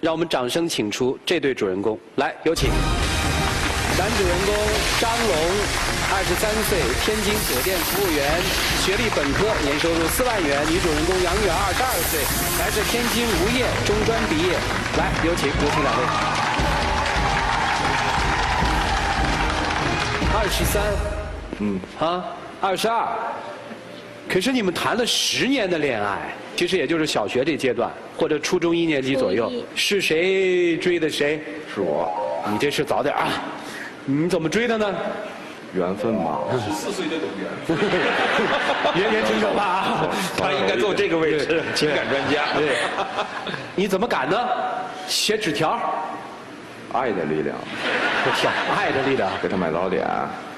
让我们掌声请出这对主人公，来，有请。男主人公张龙，23岁，天津酒店服务员，学历本科，年收入4万元。女主人公杨远，22岁，来自天津无业，中专毕业。来，有请两位。22，可是你们谈了10年的恋爱，其实也就是小学这阶段，或者初中1年级左右。是谁追的谁？是我。你这是早点啊！你怎么追的呢？缘分嘛。14岁就懂缘分。也挺可怕啊！他应该坐这个位置，情感专家。对。你怎么敢呢？写纸条。爱的力量。我天，爱的力量。给他买早点，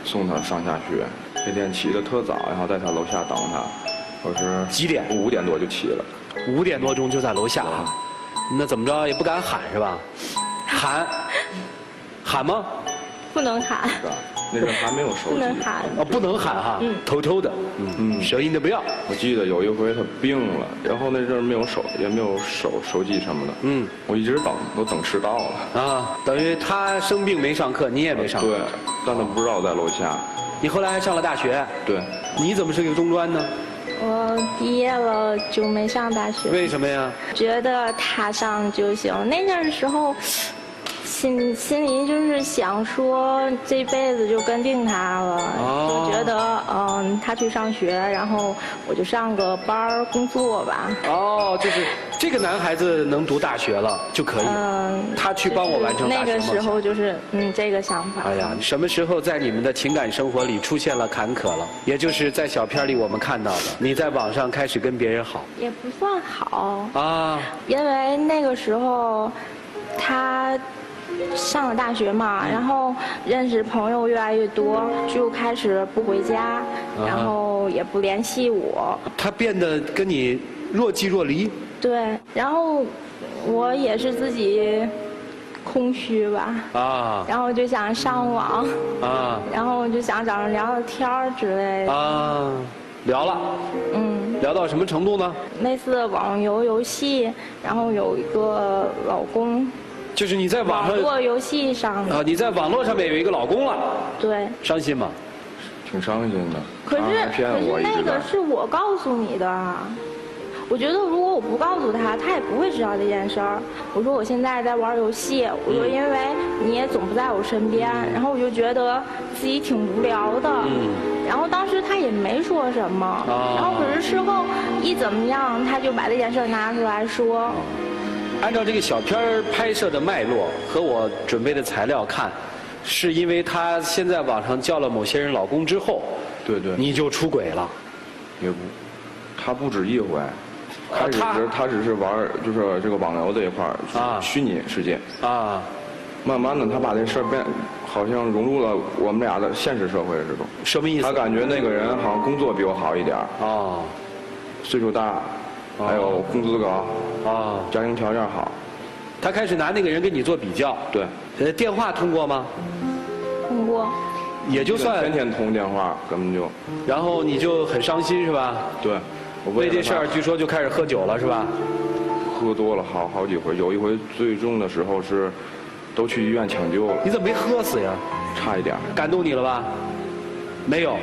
送他上下学。那天起得特早，然后在他楼下等他。我是几点？5点多就起了。5点多钟就在楼下啊？那怎么着也不敢喊是吧？喊吗？不能喊。是吧？那阵还没有手机。不能喊。哦，不能喊哈，偷偷的，声音的不要。我记得有一回他病了，然后那阵没有也没有手机什么的，我一直等，都等迟到了。啊，等于他生病没上课，你也没上课。对，但他不知道我在楼下。你后来还上了大学。对。你怎么是个中专呢？我毕业了就没上大学。为什么呀？觉得他上就行。那阵时候。心里就是想说这辈子就跟定他了，就觉得他去上学，然后我就上个班工作吧。哦，就是这个男孩子能读大学了就可以。他去帮我完成大学梦想。那个时候就是这个想法。哎呀，什么时候在你们的情感生活里出现了坎坷了？也就是在小片里我们看到的，你在网上开始跟别人好。也不算好啊，因为那个时候他。上了大学嘛，然后认识朋友越来越多，就开始不回家，然后也不联系我。他变得跟你若即若离。对，然后我也是自己空虚吧。啊。然后就想上网。啊。然后就想找人聊聊天之类的。啊，聊了。聊到什么程度呢？类似网游戏，然后有一个老公。就是你在网络游戏上啊，你在网络上面有一个老公了，对，伤心吗？挺伤心的。可是那个是我告诉你的，我觉得如果我不告诉他，他也不会知道这件事儿。我说我现在在玩游戏，我说因为你也总不在我身边，然后我就觉得自己挺无聊的。然后当时他也没说什么，然后可是事后一怎么样，他就把这件事拿出来说。按照这个小片拍摄的脉络和我准备的材料看，是因为他先在网上叫了某些人老公之后，对，你就出轨了。也不，他不止一回，他只是玩就是这个网游这一块虚拟世界啊。慢慢的，他把这事儿好像融入了我们俩的现实社会之中。什么意思？他感觉那个人好像工作比我好一点啊，岁数大。还有工资高啊，家庭条件好，他开始拿那个人跟你做比较。对，电话通过吗？通过，也就算天天通电话，根本就。然后你就很伤心是吧？对，为这事儿据说就开始喝酒了是吧？喝多了好几回，有一回最重的时候是，都去医院抢救了。你怎么没喝死呀？差一点。感动你了吧？没有。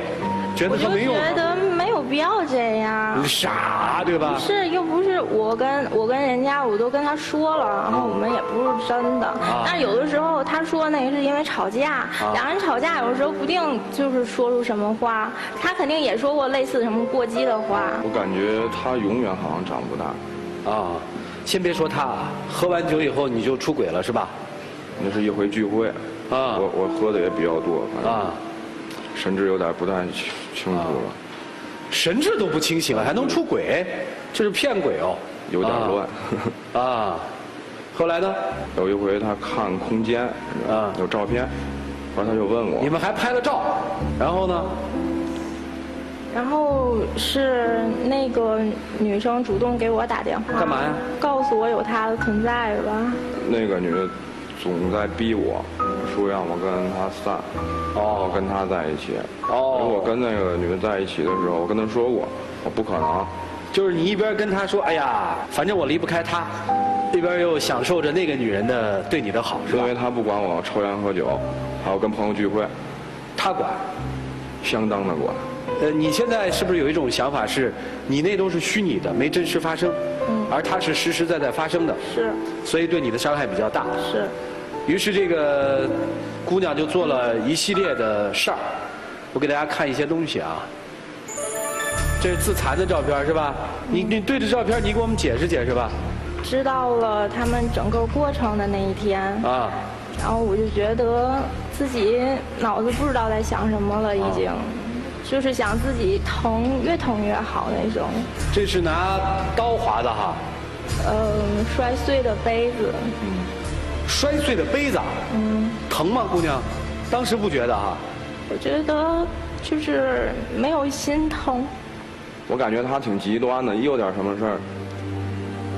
觉得他没用，我觉得没有必要这样。你傻对吧？是又不是我跟人家我都跟他说了，然后我们也不是真的。但有的时候他说那个是因为吵架，两人吵架有时候不定就是说出什么话，他肯定也说过类似什么过激的话。我感觉他永远好像长不大。啊，先别说他，喝完酒以后你就出轨了是吧？那是一回聚会啊，我喝的也比较多，反正神志有点不太清楚了，神志都不清醒了，还能出轨？这是骗鬼哦！有点乱。啊，后来呢？有一回他看空间，有照片，后来他就问我，你们还拍了照，然后呢？然后是那个女生主动给我打电话，干嘛呀？告诉我有她的存在吧。那个女的总在逼我，说让我跟她散，跟她在一起。我跟那个女的在一起的时候，我跟她说过，我不可能。就是你一边跟她说，哎呀，反正我离不开她，一边又享受着那个女人的对你的好，是吧？因为他不管我抽烟喝酒，还有跟朋友聚会，他管，相当的管。你现在是不是有一种想法是，你那都是虚拟的，没真实发生，而它是实实在在发生的，是，所以对你的伤害比较大。是。于是这个姑娘就做了一系列的事儿，我给大家看一些东西啊。这是自残的照片是吧？你对着照片，你给我们解释解释吧。知道了他们整个过程的那一天啊，然后我就觉得自己脑子不知道在想什么了，已经，就是想自己疼，越疼越好那种。这是拿刀划的哈。摔碎的杯子。摔碎的杯子。疼吗，姑娘？当时不觉得哈？我觉得就是没有心疼。我感觉他挺极端的，一有点什么事儿，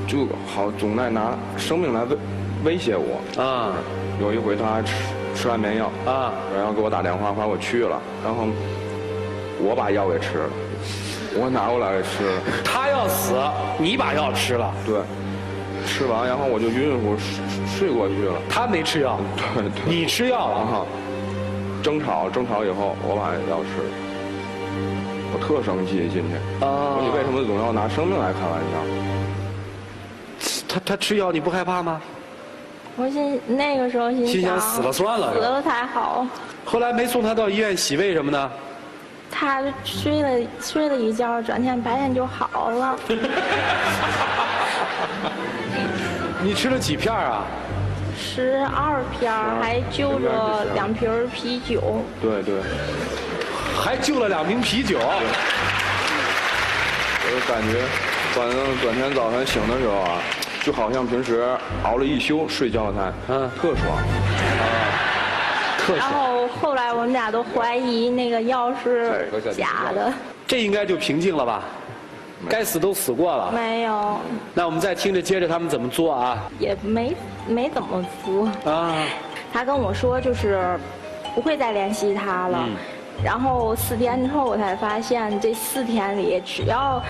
就好总在拿生命来威胁我。啊，有一回他还吃安眠药啊，然后给我打电话，我去了，然后我把药给吃了，我拿过来给吃了。他要死，你把药吃了。对，吃完然后我就晕乎睡过去了。他没吃药。对对。你吃药了哈。争吵以后，我把药吃了。我特生气今天。啊。你为什么总要拿生命来开玩笑？他吃药你不害怕吗？我那个时候心想死了算了，死了才好。后来没送他到医院洗胃什么的。他睡了一觉，转天白天就好了。你吃了几片啊？12片，还就着2瓶啤酒。对对。还救了2瓶啤酒。我就感觉，反正转天早晨醒的时候啊，就好像平时熬了一宿睡觉才，特爽。特爽。然后后来我们俩都怀疑那个药是假的。这应该就平静了吧？该死都死过了。没有。那我们再听着接着他们怎么做啊？也没怎么做。啊。他跟我说就是不会再联系他了。然后4天之后，我才发现这4天里，只要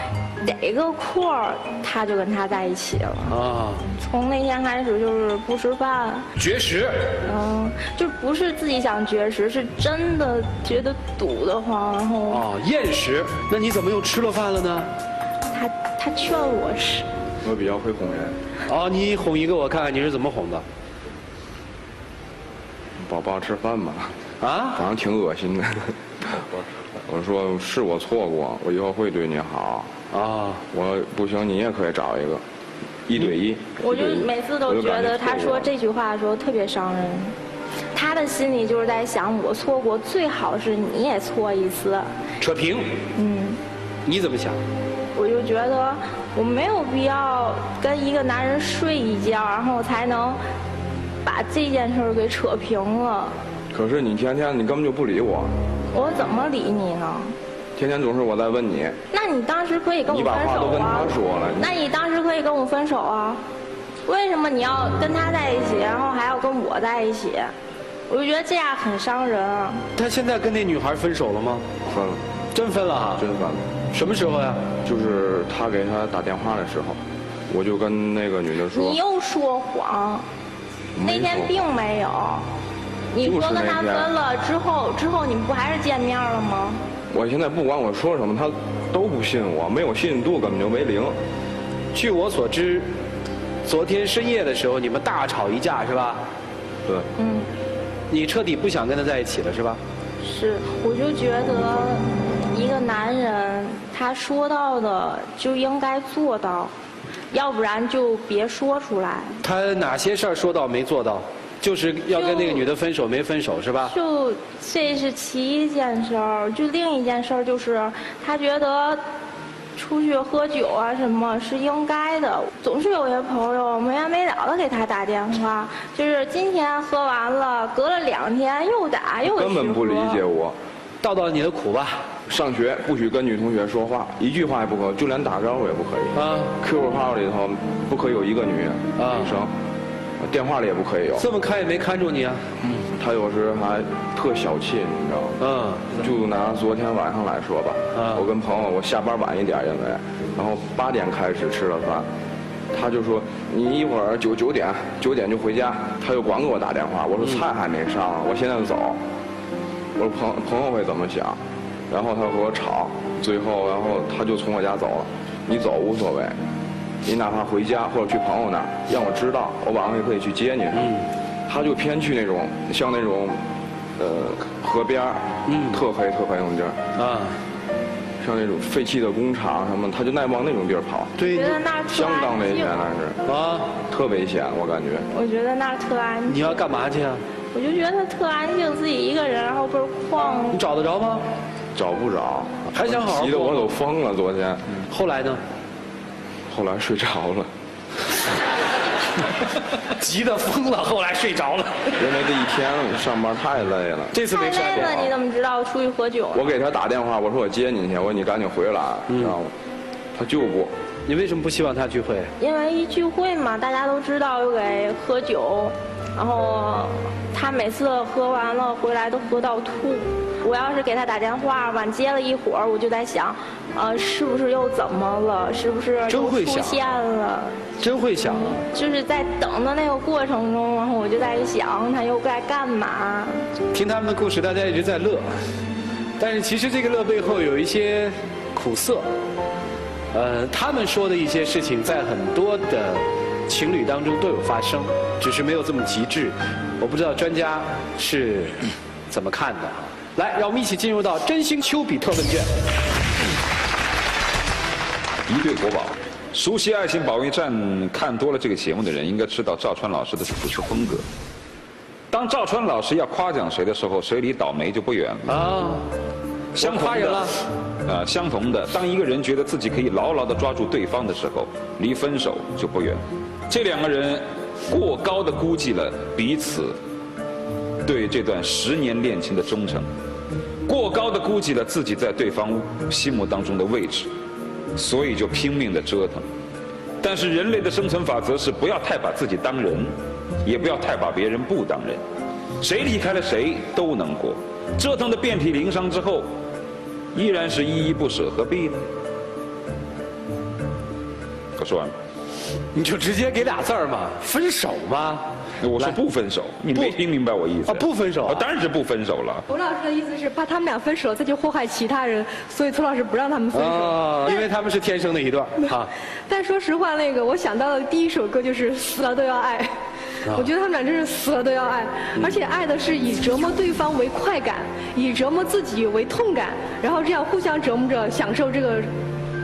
逮个空儿，他就跟他在一起了。啊！从那天开始就是不吃饭，绝食。就不是自己想绝食，是真的觉得堵得慌，然后。哦，厌食。那你怎么又吃了饭了呢？他劝我吃。我比较会哄人。哦，你哄一个我看看你是怎么哄的。宝宝吃饭吧。啊，反正挺恶心的。我说是我错过，我以后会对你好。啊，我不行，你也可以找一个，1对1。我就每次都觉得他说这句话的时候特别伤人。他的心里就是在想，我错过，最好是你也错一次。扯平。你怎么想？我就觉得我没有必要跟一个男人睡一觉，然后才能把这件事给扯平了。可是你天天你根本就不理我。我怎么理你呢？天天总是我在问你。那你当时可以跟我分手啊。你把话都跟他说了。那你当时可以跟我分手啊？为什么你要跟他在一起，然后还要跟我在一起？我就觉得这样很伤人啊。他现在跟那女孩分手了吗？分了。真分了哈？真分了。什么时候呀？就是他给他打电话的时候，我就跟那个女的说。你又说谎。那天并没有。你说跟他分了之后你们不还是见面了吗？我现在不管我说什么，他都不信我，没有信任度，根本就为0。据我所知，昨天深夜的时候你们大吵一架是吧？对。你彻底不想跟他在一起了是吧？是，我就觉得一个男人他说到的就应该做到，要不然就别说出来。他哪些事儿说到没做到？就是要跟那个女的分手没分手是吧？就这是其一件事儿，就另一件事儿就是他觉得出去喝酒啊什么是应该的，总是有些朋友没完没了的给他打电话，就是今天喝完了，隔了2天又打又根本不理解我，道你的苦吧。上学不许跟女同学说话，一句话也不可以，就连打招呼也不可以。啊 ，QQ 号里头不可以有一个女生。电话里也不可以有。这么看也没看住你啊。他有时还特小气，你知道吗？就拿昨天晚上来说吧。我跟朋友，我下班晚一点，因为，然后8点开始吃了饭，他就说你一会儿9点就回家，他就光给我打电话。我说菜还没上，我现在就走。我说朋友会怎么想？然后他和我吵，最后然后他就从我家走了。你走无所谓，你哪怕回家或者去朋友那儿，让我知道，我晚上也可以去接你。他就偏去那种像那种河边儿，特黑那种地儿啊。像那种废弃的工厂什么，他就往那种地儿跑。对，觉得那相当危险，那是啊，特危险，我感觉。我觉得那特安静。你要干嘛去啊？我就觉得他特安静，自己一个人，然后倍儿旷。你找得着吗？找不着，还想好好。急得我都疯了，昨天。后来呢？后来睡着了。急得疯了，后来睡着了。因为这一天上班太累了。这次没太累了，你怎么知道出去喝酒？我给他打电话，我说我接你去，我说你赶紧回来，知道吗？他就不。你为什么不希望他聚会？因为一聚会嘛，大家都知道又给喝酒，然后他每次喝完了回来都喝到吐。我要是给他打电话晚接了一会儿，我就在想，是不是又怎么了？是不是又出现了？真会想。就是在等的那个过程中，然后我就在想他又该干嘛。听他们的故事，大家一直在乐，但是其实这个乐背后有一些苦涩。他们说的一些事情，在很多的情侣当中都有发生，只是没有这么极致。我不知道专家是怎么看的。来，让我们一起进入到真心丘比特问卷。一对国宝，熟悉《爱情保卫战》看多了这个节目的人，应该知道赵传老师的主持风格。当赵传老师要夸奖谁的时候，谁离倒霉就不远了啊。想夸人了。相同的，当一个人觉得自己可以牢牢地抓住对方的时候，离分手就不远。这两个人过高地估计了彼此对这段10年恋情的忠诚，过高地估计了自己在对方心目当中的位置，所以就拼命地折腾。但是人类的生存法则是不要太把自己当人，也不要太把别人不当人。谁离开了谁都能过，折腾得遍体鳞伤之后，依然是依依不舍，何必呢？我说完了。你就直接给俩字儿嘛，分手吗？我说不分手，你没听明白我意思？不分手，当然是不分手了。涂老师的意思是怕他们俩分手，再去祸害其他人，所以涂老师不让他们分手。因为他们是天生的一对啊。但说实话，我想到的第一首歌就是《死了都要爱》。我觉得他们俩真是死了都要爱，而且爱的是以折磨对方为快感，以折磨自己为痛感，然后这样互相折磨着，享受这个。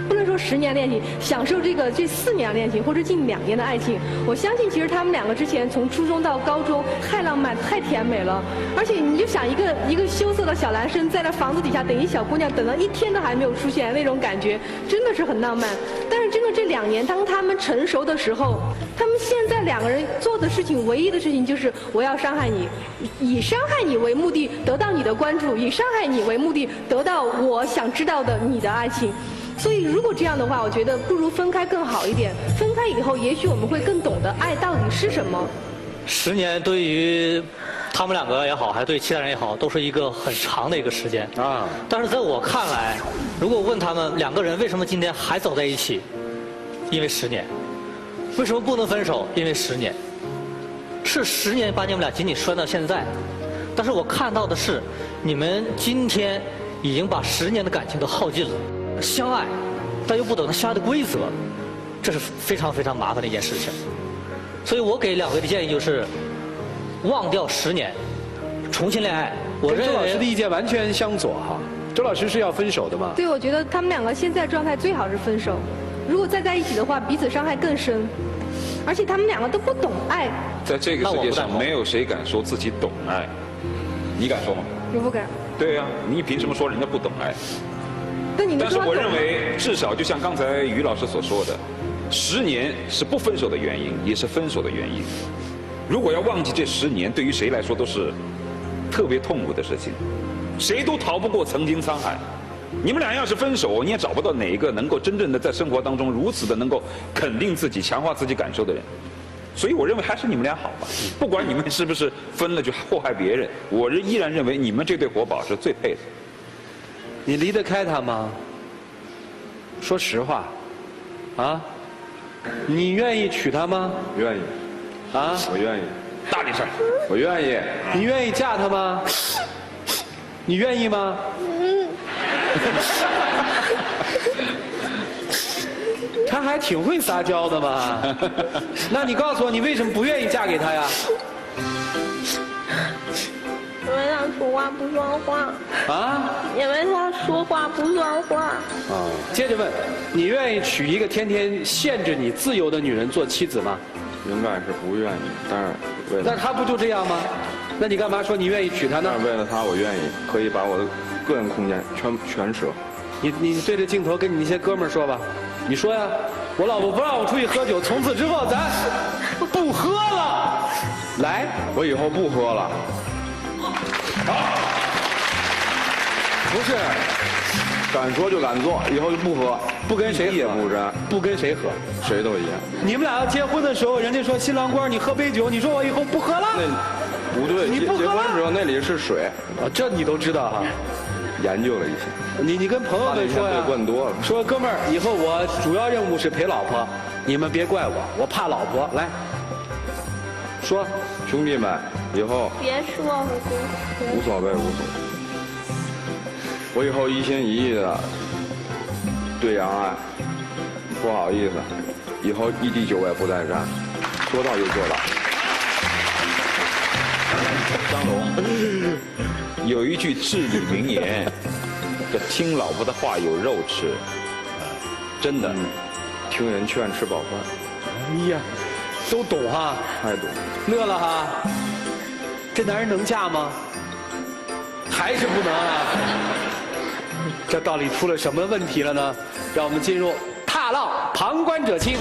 不能说10年恋情，享受这4年恋情或者近2年的爱情。我相信，其实他们两个之前从初中到高中太浪漫、太甜美了。而且你就想一个羞涩的小男生在那房子底下等一小姑娘，等了1天都还没有出现，那种感觉真的是很浪漫。但是真的这2年，当他们成熟的时候，他们现在2个人做的事情，唯一的事情就是我要伤害你，以伤害你为目的得到你的关注，以伤害你为目的得到我想知道的你的爱情。所以，如果这样的话，我觉得不如分开更好一点。分开以后，也许我们会更懂得爱到底是什么。10年对于他们2个也好，还对其他人也好，都是一个很长的一个时间啊。但是在我看来，如果问他们2个人为什么今天还走在一起，因为10年。为什么不能分手？因为10年。是10年把你们俩紧紧拴到现在，但是我看到的是，你们今天已经把10年的感情都耗尽了。相爱，但又不懂得相爱的规则，这是非常非常麻烦的一件事情。所以我给2位的建议就是，忘掉10年，重新恋爱。我认为周老师的意见完全相左哈。周老师是要分手的吗？对，我觉得他们2个现在状态最好是分手。如果再在一起的话，彼此伤害更深，而且他们2个都不懂爱。在这个世界上，没有谁敢说自己懂爱，你敢说吗？我不敢。对呀，你凭什么说人家不懂爱？但是我认为，至少就像刚才于老师所说的，10年是不分手的原因，也是分手的原因。如果要忘记这10年，对于谁来说都是特别痛苦的事情，谁都逃不过曾经沧海。你们俩要是分手，你也找不到哪一个能够真正的在生活当中如此的能够肯定自己、强化自己感受的人。所以我认为还是你们俩好吧，不管你们是不是分了就祸害别人，我依然认为你们这对活宝是最配的。你离得开他吗？说实话，啊？你愿意娶她吗？愿意。啊？我愿意。大点声。我愿意。你愿意嫁他吗？你愿意吗？他还挺会撒娇的嘛。那你告诉我，你为什么不愿意嫁给他呀？因为他说话不算话。啊？因为他说话不算话。啊。接着问，你愿意娶一个天天限制你自由的女人做妻子吗？应该是不愿意，但是为了……那他不就这样吗？那你干嘛说你愿意娶她呢？但是为了他，我愿意，可以把我的个人空间全舍。你对着镜头跟你那些哥们儿说吧，你说呀，我老婆不让我出去喝酒，从此之后咱不喝了。来，我以后不喝了。不是，敢说就敢做，以后就不喝，不跟谁喝也不沾，不跟谁喝，谁都一样。你们俩要结婚的时候，人家说新郎官你喝杯酒，你说我以后不喝了。那不对，结婚时候那里是水。啊，这你都知道哈。研究了一下。你跟朋友们说呀，问多了。说哥们儿，以后我主要任务是陪老婆，你们别怪我，我怕老婆。来，说，兄弟们，以后别说，无所谓，无所谓。我以后一心一意的对杨爱，不好意思，以后一滴酒我也不再沾，说到就做到。张龙有一句至理名言，叫“听老婆的话有肉吃”，真的，听人劝吃饱饭。哎呀，都懂哈，太懂，乐了哈。这男人能嫁吗？还是不能啊？这到底出了什么问题了呢？让我们进入踏浪旁观者清。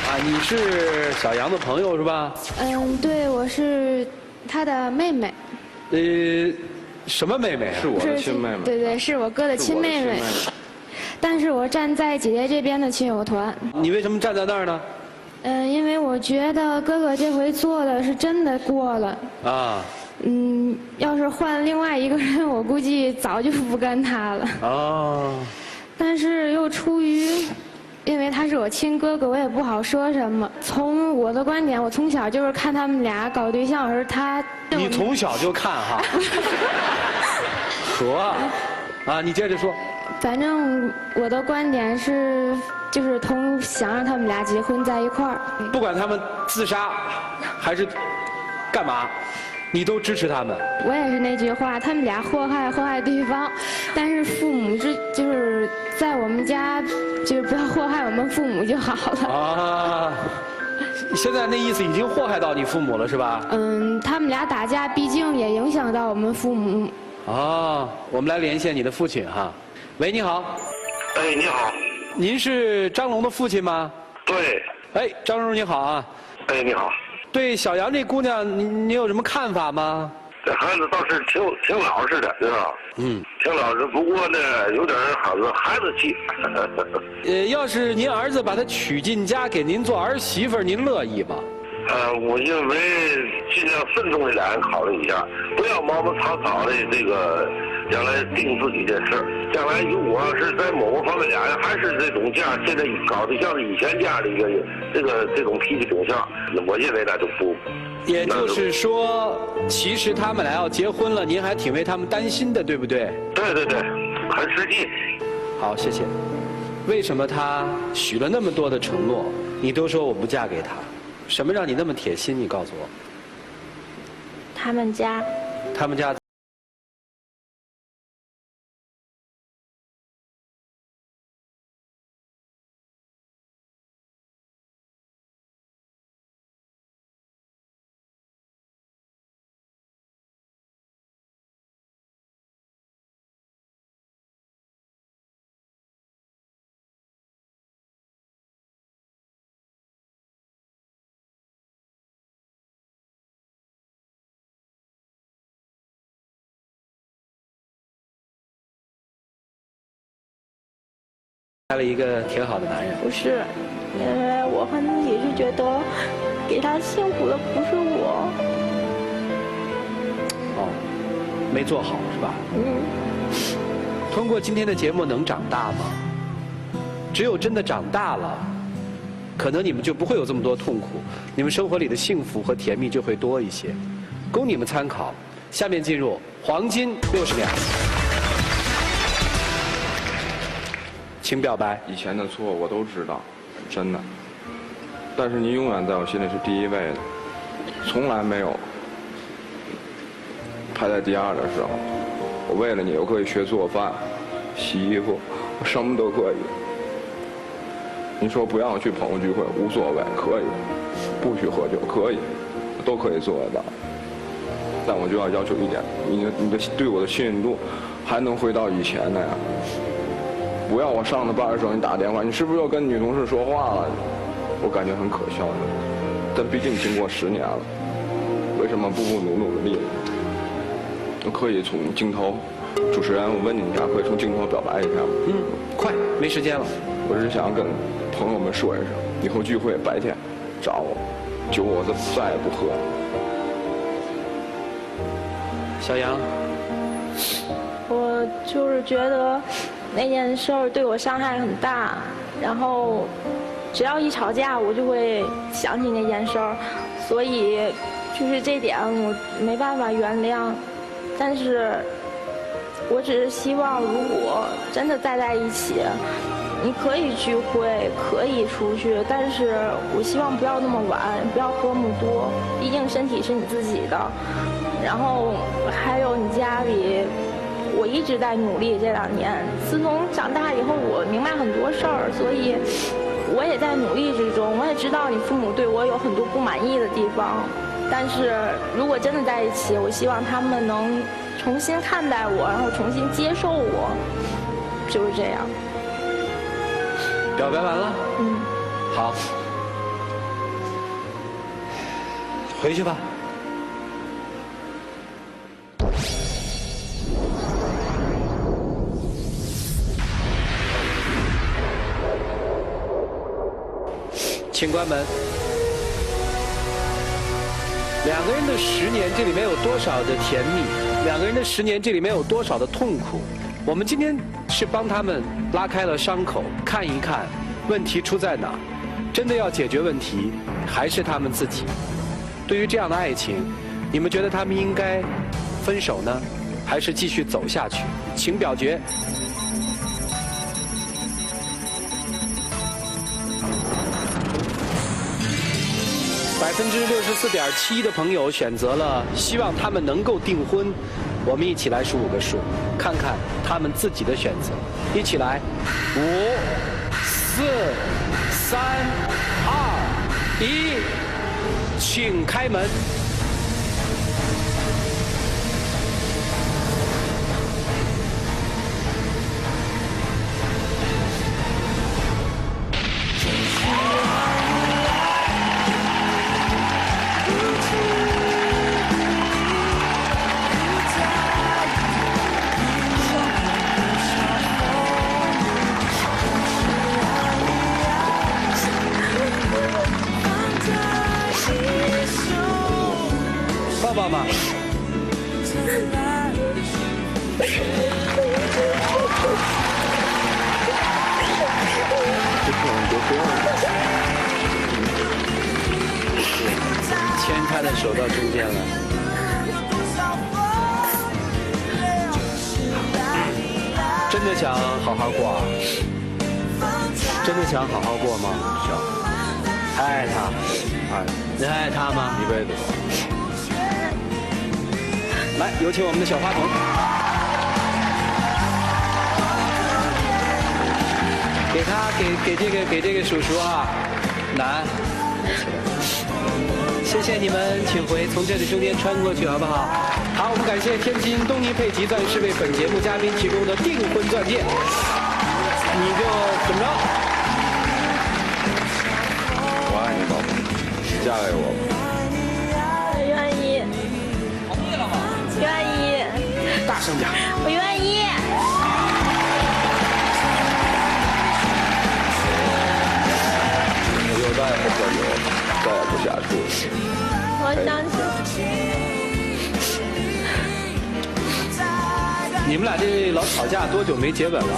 啊，你是小杨的朋友是吧？嗯，对，我是他的妹妹。什么妹妹？是我的亲妹妹。对对，是我哥的亲妹妹。但是我站在姐姐这边的亲友团。你为什么站在那儿呢？因为我觉得哥哥这回做的是真的过了。啊。要是换另外一个人，我估计早就不跟他了。哦。但是又出于，因为他是我亲哥哥，我也不好说什么。从我的观点，我从小就是看他们俩搞对象时，他。你从小就看哈。和。啊，你接着说。反正我的观点是，就是想让他们俩结婚在一块儿。不管他们自杀，还是干嘛。你都支持他们？我也是那句话，他们俩祸害对方，但是父母就是在我们家，就是不要祸害我们父母就好了。啊，现在那意思已经祸害到你父母了是吧？他们俩打架，毕竟也影响到我们父母。啊，我们来连线你的父亲哈。喂，你好。哎，你好。您是张龙的父亲吗？对。哎，张荣你好啊。哎，你好。对小杨这姑娘，你有什么看法吗？这孩子倒是挺老实的，对吧？挺老实，不过呢，有点孩子气。要是您儿子把她娶进家，给您做儿媳妇，您乐意吗？我认为尽量慎重一点考虑一下，不要毛毛草草的这个将来定自己的事儿。将来如果是在某个方面俩人还是这种现在搞得像以前这样的一个这种脾气秉性，我认为那就不。也就是说，其实他们俩要结婚了，您还挺为他们担心的，对不对？对对对，很实际。好，谢谢。为什么他许了那么多的承诺，你都说我不嫁给他？什么让你那么铁心？你告诉我。他们家。开了一个挺好的男人。不是，因为我和自己是觉得，给他幸福的不是我。哦，没做好是吧？通过今天的节目能长大吗？只有真的长大了，可能你们就不会有这么多痛苦，你们生活里的幸福和甜蜜就会多一些，供你们参考。下面进入黄金60秒，请表白。以前的错我都知道，真的。但是你永远在我心里是第一位的，从来没有排在第二的时候。我为了你，我可以学做饭、洗衣服，我什么都可以。你说不让我去朋友聚会，无所谓，可以；不许喝酒，可以，都可以做得到。但我就要求一点，你的对我的信任度还能回到以前那样。不要我上了班的时候你打电话，你是不是又跟女同事说话了？我感觉很可笑的。但毕竟经过10年了，为什么不努力？我可以从镜头，主持人，我问你一下，可以从镜头表白一下吗？快，没时间了。我是想跟朋友们说一声，以后聚会白天找我，酒我再也不喝。小杨，我就是觉得那件事儿对我伤害很大，然后只要一吵架，我就会想起那件事儿，所以就是这点我没办法原谅。但是我只是希望，如果真的再在一起，你可以聚会，可以出去，但是我希望不要那么晚，不要喝那么多，毕竟身体是你自己的。然后还有你家里，我一直在努力这2年。自从长大以后，我明白很多事儿，所以我也在努力之中。我也知道你父母对我有很多不满意的地方，但是如果真的在一起，我希望他们能重新看待我，然后重新接受我，就是这样。表白完了？好，回去吧。请关门。2个人的10年，这里面有多少的甜蜜？2个人的10年，这里面有多少的痛苦？我们今天是帮他们拉开了伤口，看一看问题出在哪。真的要解决问题，还是他们自己？对于这样的爱情，你们觉得他们应该分手呢，还是继续走下去？请表决。64.7%的朋友选择了希望他们能够订婚。我们一起来数5个数，看看他们自己的选择。一起来，5、4、3、2、1，请开门。抱抱吧。牵他的手到中间了。真的想好好过啊？真的想好好过吗？想。还爱他？爱。你还爱他吗？一辈子。来，有请我们的小花童。给他，给这个叔叔啊，来，谢谢你们，请回，从这里中间穿过去，好不好？好，我们感谢天津东尼佩吉钻石为本节目嘉宾提供的订婚钻戒，你就怎么着？我爱你，宝贝，嫁给我吧。愿意。同意了吗？愿意。大声点。我愿意。我就再也不喝酒，再也不下厨。我相信。你们俩这老吵架多久没接吻了？